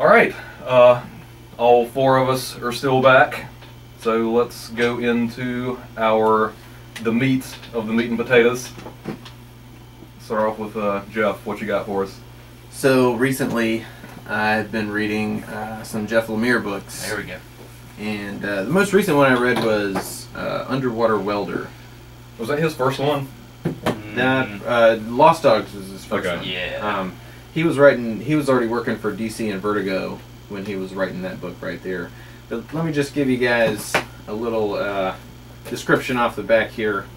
Alright, all four of us are still back, so let's go into the meat of the meat and potatoes. Start off with Jeff, what you got for us? So recently I've been reading some Jeff Lemire books. There we go. And the most recent one I read was Underwater Wielder. Was that his first one? Lost Dogs was his first one. Yeah. He was already working for DC and Vertigo when he was writing that book right there. But let me just give you guys a little description off the back here.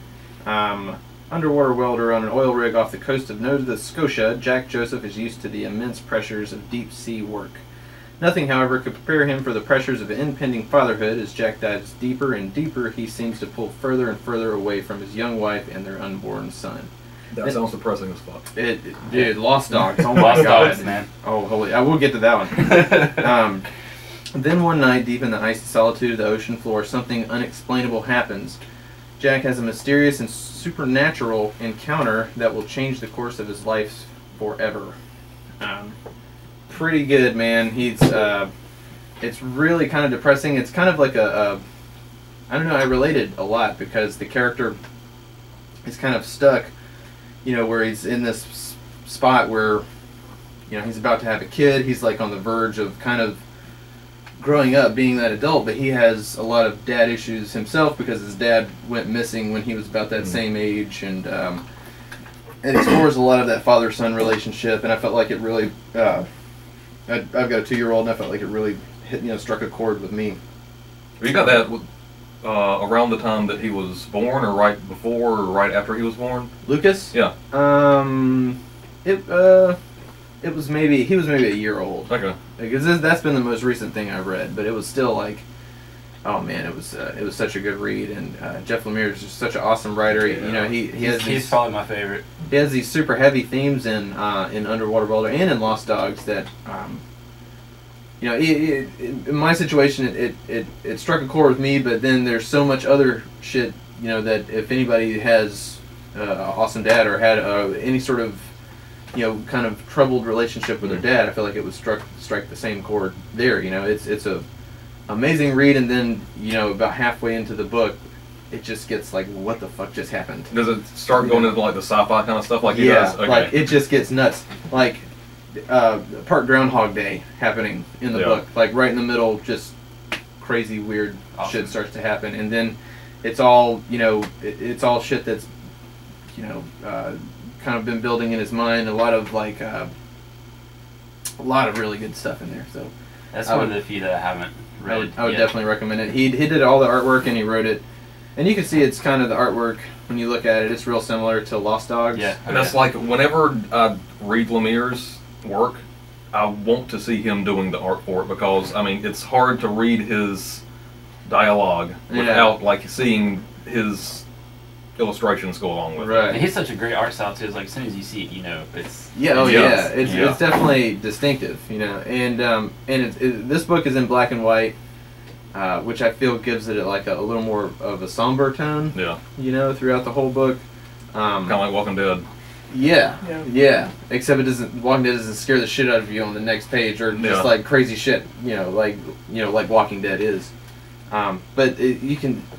Underwater welder on an oil rig off the coast of Nova Scotia, Jack Joseph is used to the immense pressures of deep sea work. Nothing, however, could prepare him for the pressures of impending fatherhood. As Jack dives deeper and deeper, he seems to pull further and further away from his young wife and their unborn son. That sounds depressing as fuck. Dude, Lost Dogs. Oh my Lost God. Dogs, man. Oh, holy! I will get to that one. Then one night, deep in the icy solitude of the ocean floor, something unexplainable happens. Jack has a mysterious and supernatural encounter that will change the course of his life forever. Pretty good, man. It's really kind of depressing. It's kind of like I don't know, I related a lot because the character is kind of stuck, where he's in this spot where, he's about to have a kid. He's like on the verge of kind of growing up, being that adult, but he has a lot of dad issues himself because his dad went missing when he was about that same age, and it explores a lot of that father-son relationship, and I felt like it really, I've got a 2-year-old, and I felt like it really struck a chord with me. You got that around the time that he was born, or right before, or right after he was born? Lucas? Yeah. He was maybe a year old. Okay. Because that's been the most recent thing I've read, but it was still like, oh man, it was such a good read, and Jeff Lemire is just such an awesome writer. Yeah. He's probably my favorite. He has these super heavy themes in Underwater Boulder and in Lost Dogs that, in my situation it struck a chord with me, but then there's so much other shit, that if anybody has an awesome dad or had any sort of kind of troubled relationship with their dad, I feel like it would strike the same chord there. It's a amazing read, and then about halfway into the book, it just gets like, what the fuck just happened? Does it start going into like the sci-fi kind of stuff like he does? Okay. Like it just gets nuts. Like part Groundhog Day happening in the book, like right in the middle, just crazy weird shit starts to happen, and then it's all it's all shit that's kind of been building in his mind. A lot of really good stuff in there. So that's one of the few that I haven't read. I would definitely recommend it. He did all the artwork and he wrote it, and you can see it's kind of the artwork when you look at it. It's real similar to Lost Dogs. Yeah, and that's like whenever I read Lemire's work, I want to see him doing the art for it, because I mean it's hard to read his dialogue without like seeing his illustrations go along with it. And he's such a great art style too. It's like as soon as you see it, it's it's definitely distinctive, and this book is in black and white, which I feel gives it like a little more of a somber tone. Throughout the whole book. Kind of like Walking Dead. Yeah. Except Walking Dead doesn't scare the shit out of you on the next page, or just like crazy shit, like Walking Dead is. But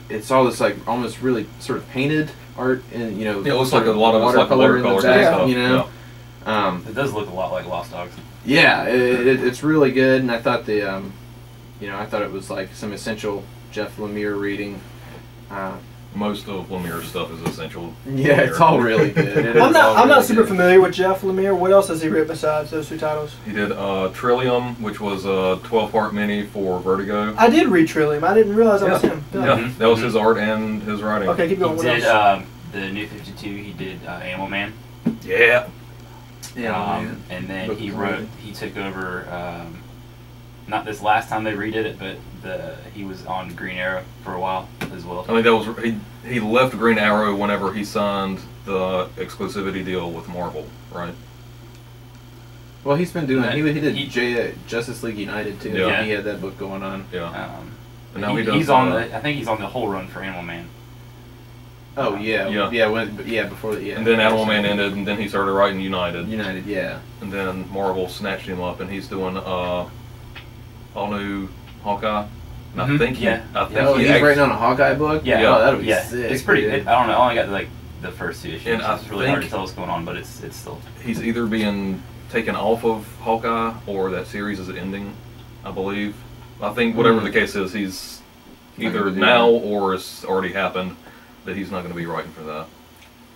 it's all this like almost really sort of painted art, and it looks like a lot of watercolor in the back, it does look a lot like Lost Dogs. Yeah, it's really good, and I thought I thought it was like some essential Jeff Lemire reading. Most of Lemire's stuff is essential. Yeah, it's all really good. I'm not super familiar with Jeff Lemire. What else has he written besides those two titles? He did Trillium, which was a 12-part mini for Vertigo. I did read Trillium. I didn't realize that was him. Yeah, that was his art and his writing. Okay, keep going. He did the New 52. He did Animal Man. Yeah. And then he took over. Not this last time they redid it, but he was on Green Arrow for a while as well. I mean, that was he left Green Arrow whenever he signed the exclusivity deal with Marvel, right? Well, he's been doing. He did Justice League United too. Yeah. He had that book going on. Yeah. And now he's on I think he's on the whole run for Animal Man. Oh yeah. Before the And then Animal Man ended, and then he started writing United. Yeah. And then Marvel snatched him up, and he's doing all new Hawkeye. And I Mhm, think yeah. I think Oh, he's writing on a Hawkeye book? Yeah. Oh, that'll be Yeah, sick. it's pretty. dude. I don't know. I only got like the first 2 issues. And So I it's really hard to think- tell what's going on, but it's still. he's either being taken off of Hawkeye or that series is ending, I believe. I think whatever the case is, he's Not either gonna do now that. or it's already happened that he's not going to be writing for that.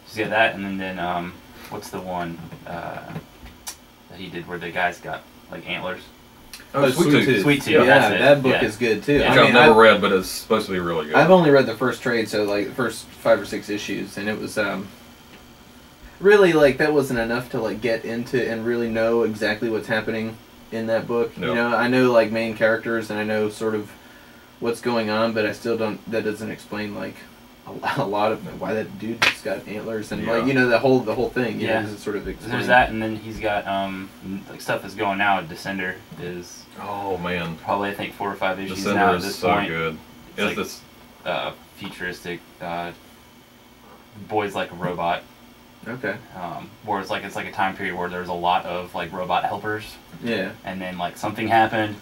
Just get that, and then what's the one that he did where the guys got like antlers? Oh, Sweet Tooth. Sweet Tooth. Yeah, that's it. that book Yeah. is good too. Which I mean, I've never read, but it's supposed to be really good. I've only read the first trade, so like the first 5 or 6 issues, and it was really like that wasn't enough to like get into and really know exactly what's happening in that book. No. You know, I know like main characters and I know sort of what's going on, but I still don't. That doesn't explain like a lot of why that dude's got antlers and like Yeah. the whole thing. You Yeah. know, doesn't sort of And explain. there's that, and then he's got like stuff that's going now. Descender is Oh man, probably I think 4 or 5 issues now Descender at is this so point. good. It's It's like, futuristic. Boy's like a robot. Okay. Where it's like a time period where there's a lot of like robot helpers, Yeah. and then like something happened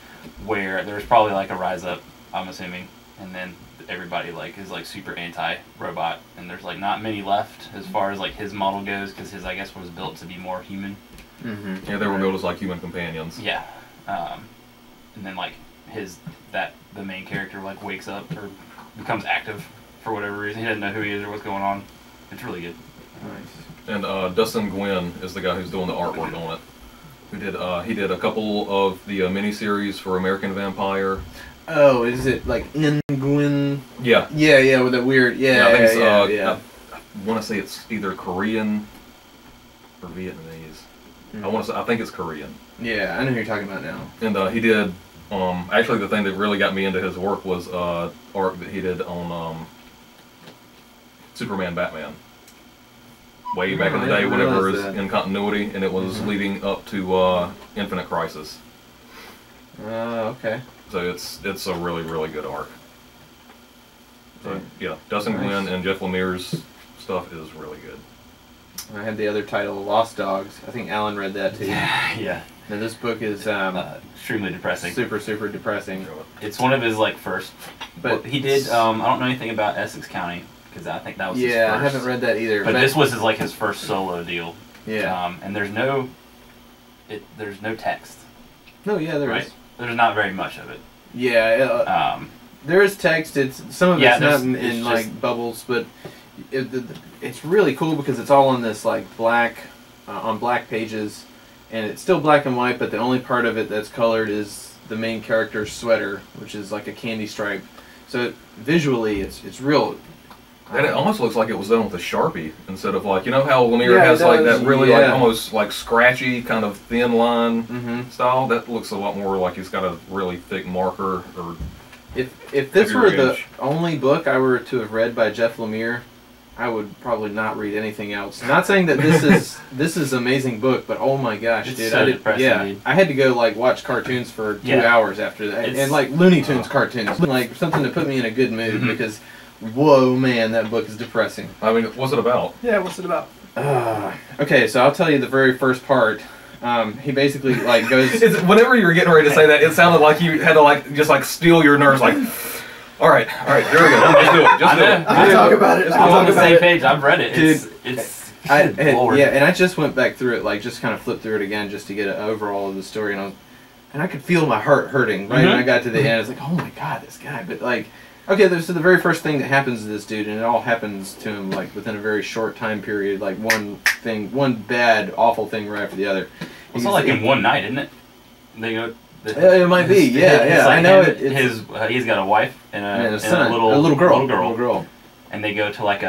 where there's probably like a rise up, I'm assuming, and then everybody like is like super anti-robot, and there's like not many left as far as like his model goes, because his I guess was built to be more human. Mm-hmm. yeah, they were built as like human companions. Yeah, and then like the main character like wakes up or becomes active for whatever reason. He doesn't know who he is or what's going on. It's really good. Nice. And Dustin Gwynn is the guy who's doing the artwork on it. He did a couple of the miniseries for American Vampire. Oh, is it like in Gwyn? Yeah. Yeah, with that weird. Yeah, I think it's, yeah. I want to say it's either Korean or Vietnamese. I think it's Korean. Yeah, I know who you're talking about now. And he did. Actually, the thing that really got me into his work was art that he did on Superman, Batman. Way back in the I day, didn't whenever it realize was that. in continuity, and it was leading up to Infinite Crisis. Okay. So it's a really, really good arc. So Okay. yeah, Dustin Nice. Gwynn and Jeff Lemire's stuff is really good. I had the other title, Lost Dogs. I think Alan read that too. Yeah, Now this book is extremely depressing. super, super depressing. It's one of his like first. But He did. I don't know anything about Essex County because I think that was his yeah, I first. haven't read that either. But this was his first solo deal. yeah. And there's no text. No, yeah, there is. Right. There's not very much of it. Yeah, there is text. It's some of Yeah, it's not there's- in it's like just- bubbles, but it's really cool because it's all on this like black on black pages, and it's still black and white. But the only part of it that's colored is the main character's sweater, which is like a candy stripe. So visually, it's real. And it almost looks like it was done with a Sharpie instead of like, you know how Lemire Yeah, it has like does. that really like Yeah. almost like scratchy kind of thin line Mm-hmm. style? That looks a lot more like he's got a really thick marker or If this Heavier were the gauge. only book I were to have read by Jeff Lemire, I would probably not read anything else. Not saying that this is an amazing book, but oh my gosh, It's dude! so depressing, dude. I had to go like watch cartoons for 2 Yeah. hours after that, It's- and like Looney Tunes cartoons, like something to put me in a good mood Mhm. because, whoa, man, that book is depressing. I mean, what's it about? Yeah, what's it about? Okay, so I'll tell you the very first part. He basically like goes. Whenever you were getting ready to say that, it sounded like you had to like just like steel your nerves like all right, here we go. Just do it. Just do it. I'll talk about it. I'm I'll on talk the about same it. page. I've read it. Dude, It's Yeah, Lord. and I just went back through it, like just kind of flipped through it again, just to get an overall of the story, and I could feel my heart hurting right when I got to the end. It's like, oh my god, this guy. But like, okay, so the very first thing that happens to this dude, and it all happens to him like within a very short time period, like one bad, awful thing right after the other. It's not like in one night, isn't it? They go. It might be, yeah. like I know him, it. he's got a wife and And a, a son, and a little girl. and they go to like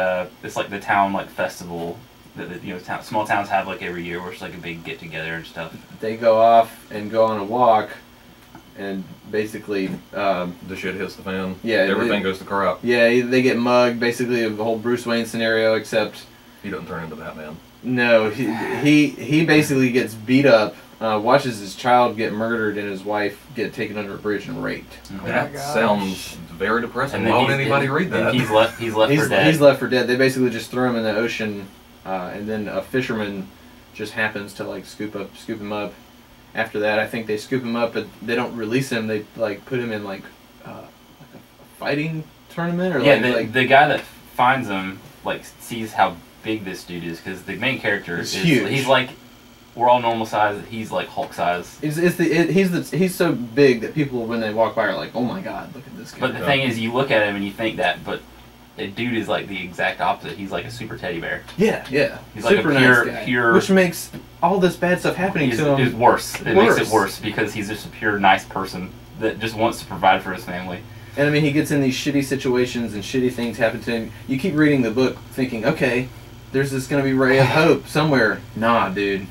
it's like the town like festival that small towns have like every year, where it's like a big get together and stuff. They go off and go on a walk, and basically, The shit hits the fan. Yeah, Everything goes to crap. yeah, they get mugged. Basically, the whole Bruce Wayne scenario, except He doesn't turn into Batman. no, he basically gets beat up. Watches his child get murdered and his wife get taken under a bridge and raped. That gosh. sounds very depressing. And then Why would he's- anybody and- read and that? He's left for dead. He's left for dead. They basically just throw him in the ocean, and then a fisherman just happens to like scoop him up, after that, I think they scoop him up, but they don't release him. They like put him in like a fighting tournament or the guy that finds him like sees how big this dude is because the main character is huge. He's like we're all normal size. He's like Hulk size. He's so big that people when they walk by are like, oh my god, look at this guy. But the thing is, you look at him and you think that, but the dude is like the exact opposite. He's like a super teddy bear. Yeah. He's super like a nice guy, pure. which makes all this bad stuff happening to him is worse. It makes it worse because he's just a pure nice person that just wants to provide for his family. And I mean, he gets in these shitty situations and shitty things happen to him. You keep reading the book thinking, okay, there's this going to be ray of hope somewhere. Nah, dude.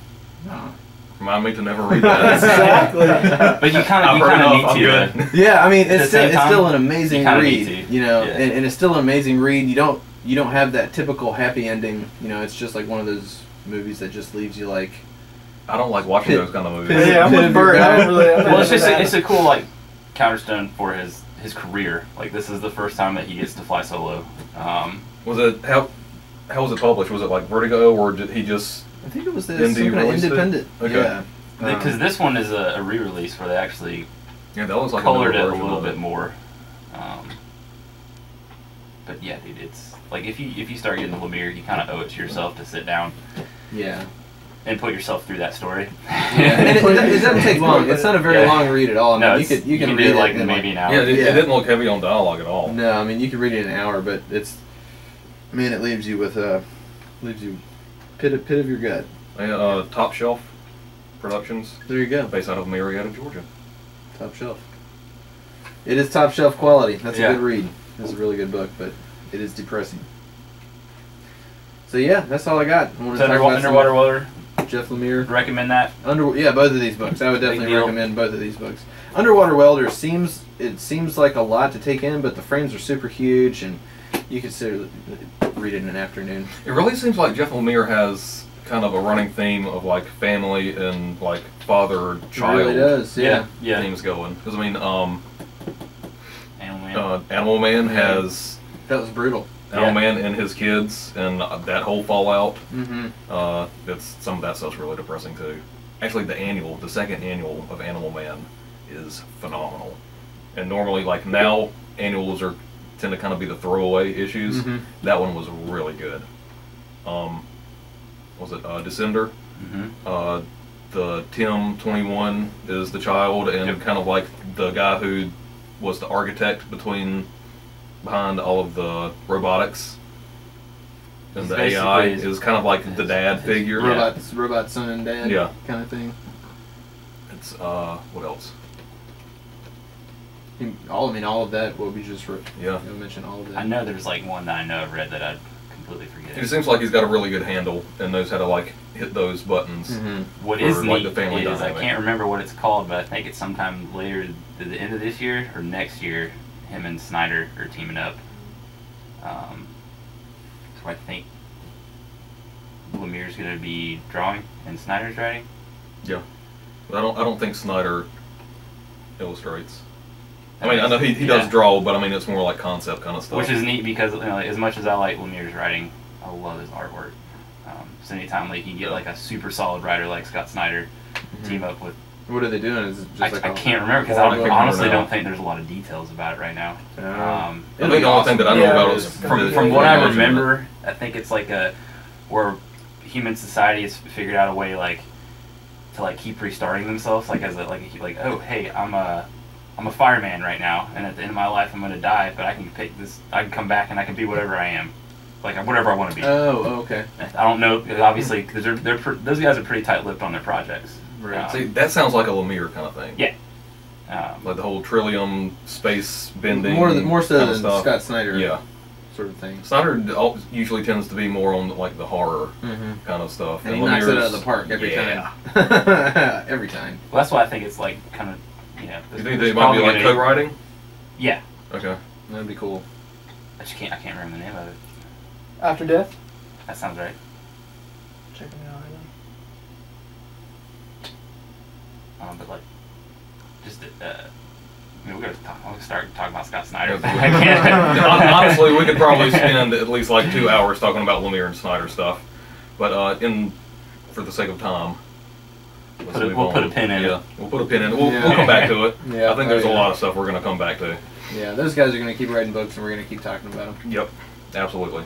Nah. Remind me to never read that. Exactly. But you kind of need to. Yeah, I mean, it's At the same still an time, amazing you kinda read. need to. You know, Yeah. and it's still an amazing read. You don't have that typical happy ending. You know, it's just like one of those movies that just leaves you like. I don't like watching those kind of movies. Yeah, I'm with Bert. I don't really. Well, it's a cool like counterstone for his career. Like this is the first time that he gets to fly solo. Was it how was it published? Was it like Vertigo or did he just? I think it was this Indie some kind of released it? independent. Okay. Yeah. Because this one is a re-release where they actually Yeah, that looks like colored a it a version little of bit more. But yeah, dude, it's like if you start getting the Lemire, you kind of owe it to yourself to sit down Yeah. and put yourself through that story. Yeah, and it doesn't take long. It's not a very long read at all. I mean, No, you can read do it like in maybe an hour. Yeah, it didn't look heavy on dialogue at all. No, I mean you can read it in an hour, but it's man, it leaves you with pit of your gut. Top Shelf Productions, There you go. based out of Marietta, Georgia. Top shelf. It is top shelf quality. That's Yeah. a good read. It's a really good book, but it is depressing. So yeah, that's all I got. I wanted So to talk about Underwater Welder, some Jeff Lemire. recommend that. Yeah, both of these books. I would definitely deal. recommend both of these books. Underwater Welder seems like a lot to take in, but the frames are super huge, and you could read it in an afternoon. It really seems like Jeff Lemire has kind of a running theme of like family and like father-child It really does. Yeah. themes going. Because I mean, Animal Man. Animal Man Yeah. has That was brutal. Animal Man and his kids and that whole fallout. Mm-hmm. Some of that stuff's really depressing too. Actually, the second annual of Animal Man is phenomenal. And normally, like now, annuals tend to kind of be the throwaway issues. Mhm. That one was really good. Was it Descender? Mm-hmm. The Tim 21 is the child, and kind of like the guy who was the architect behind all of the robotics. And He's the AI basically is kind of like the dad figure. Robot son and dad. Yeah. Kind of thing. It's what else? All of that. What we just Yeah. mentioned all of that. I know there's like one that I know I've read that I completely forget. It seems like he's got a really good handle and knows how to like hit those buttons. Mm-hmm. What for, is like, neat the family is dynamic. I can't remember what it's called, but I think it's sometime later, at the end of this year or next year, him and Snyder are teaming up. So I think Lemire's going to be drawing and Snyder's writing. Yeah. But I don't think Snyder illustrates. I mean, I know he does draw, but I mean it's more like concept kind of stuff. Which is neat because as much as I like Lemire's writing, I love his artwork. So anytime like you can get like a super solid writer like Scott Snyder, team up with. What are they doing? Is it just I can't remember because I honestly don't think there's a lot of details about it right now. I think the only thing that I know about is from what I remember, I think it's like where human society has figured out a way like to like keep restarting themselves, like as oh hey I'm a fireman right now, and at the end of my life I'm gonna die, but I can pick this. I can come back and I can be whatever I am, like whatever I want to be. Oh, okay. I don't know, obviously, because those guys are pretty tight-lipped on their projects. Right. See, that sounds like a Lemire kind of thing. Yeah. Like the whole Trillium space bending. More so kind of than stuff. Scott Snyder. Yeah. Sort of thing. Snyder usually tends to be more on like the horror kind of stuff. And he knocks it out of the park every time. Every time. Well, that's why I think it's like kind of You think they might be like co-writing? Yeah. Okay. That'd be cool. I can't remember the name of it. After Death? That sounds right. Checking it out right now. But like, just we're gonna start talking about Scott Snyder. Honestly, we could probably spend at least like 2 hours talking about Lemire and Snyder stuff, but for the sake of time, We'll put a pin in it. Yeah, we'll put a pin in it. We'll come back to it. Yeah, I think there's a lot of stuff we're going to come back to. Yeah, those guys are going to keep writing books, and we're going to keep talking about them. Yep, absolutely.